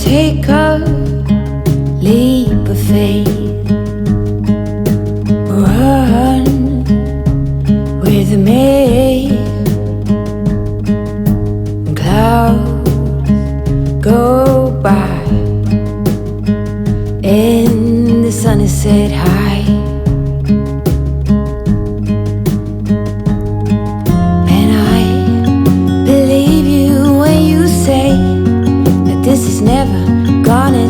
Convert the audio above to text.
Take a leap of faith, run with me. Clouds go by and the sun is set high, and I believe you when you say that this is never gonna